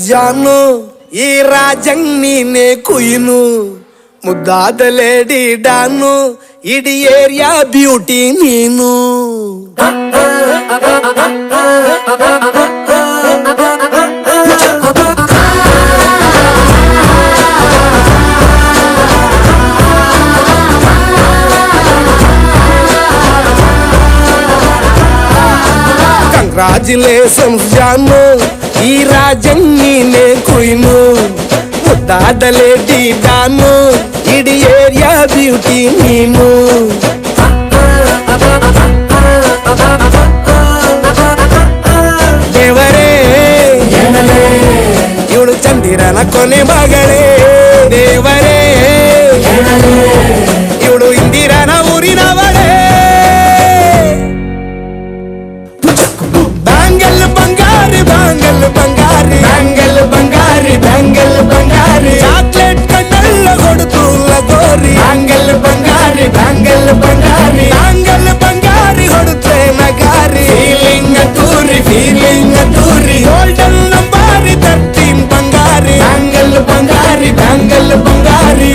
ಜಾನು ಈ ರಾಜಂಗ್ ನೀನೆ ಕುಯ್ನು ಮುದ್ದಾದ ಲೇಡಿ ಡಾನು ಇಡೀ ಏರಿಯಾ ಬ್ಯೂಟಿ ನೀನು ಕಂಗ್ರಾಚುಲೇಷನ್ಸ್ ಜಾನು ಈ ರಾಜಂಗ್ ನೀನೆ ಕುಯ್ನು ಮುದ್ದಾದ ಲೇಡಿ ಡಾನು ಇಡೀ ಏರಿಯಾ ಬ್ಯೂಟಿ ನೀನು ದೇವರೇ ಇವಳು ಚಂದಿರನ ಕೊನೆ ಮಗಳೇ ದೇವರೇ ಇವಳು ಇಂದಿರನ ಊರಿನವಳೇ ಬ್ಯಾಂಗಲ್ ಬಂಗಾರಿ ಬ್ಯಾಂಗಲ್ ಬಂಗಾರಿ ಬ್ಯಾಂಗಲ್ ಬಂಗಾರಿ ಬ್ಯಾಂಗಲ್ ಬಂಗಾರಿ ಚಾಕ್ಲೇಟ್ ಕಣ್ಣೆಲ್ಲ ಕೊಡುತ್ತು ಲಗೋರಿ ಬ್ಯಾಂಗಲ್ ಬಂಗಾರಿ ಬ್ಯಾಂಗಲ್ ಬಂಗಾರಿ ಬ್ಯಾಂಗಲ್ ಬಂಗಾರಿ ಹೊಡುತ್ತೆ ನಗಾರಿ ಫೀಲಿಂಗ್ ತೂರಿ ಗೋಲ್ಡನ್ ನಂಬಾರಿ 13 ಬಂಗಾರಿ ಬ್ಯಾಂಗಲ್ ಬಂಗಾರಿ ಬ್ಯಾಂಗಲ್ ಬಂಗಾರಿ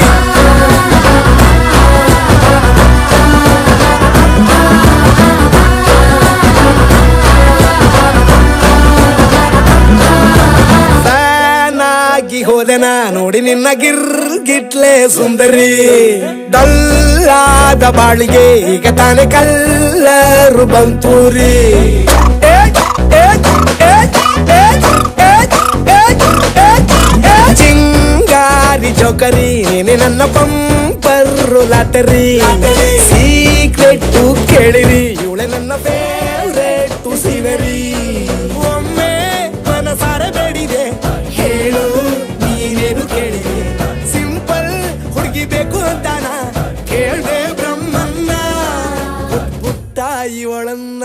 ಹೋದೆನ ನೋಡಿ ನಿನ್ನ ಗಿರ್ಗಿಟ್ಲೆ ಸುಂದರಿ ಡಲ್ಲಾದ ಬಾಳಿಗೆ ಈಗ ತಾನೆ ಕಲ್ಲರು ಬಂತೂರಿ ಚಿಂಗಾರಿ ಜೋಕರಿ ನೀನೆ ನನ್ನ ಪಂಪರು ಲಾಟರಿ ಸೀಕ್ರೆಟ್ ಕೇಳಿರಿ ಇವಳೆ ನನ್ನ ಫೇವ್ರೇಟ್ ಸೀನರಿ ಒಮ್ಮೆ ಮನಸಾರೆ ಬೇಡಿದೆ ಹೇಳು ನೀನೇನು ಕೇಳಿದೆ ಸಿಂಪಲ್ ಹುಡುಗಿ ಬೇಕು ಅಂತಾನ ಕೇಳ್ದೆ ಬ್ರಹ್ಮನ್ನ ಪುಟ್ಟ ಇವಳನ್ನ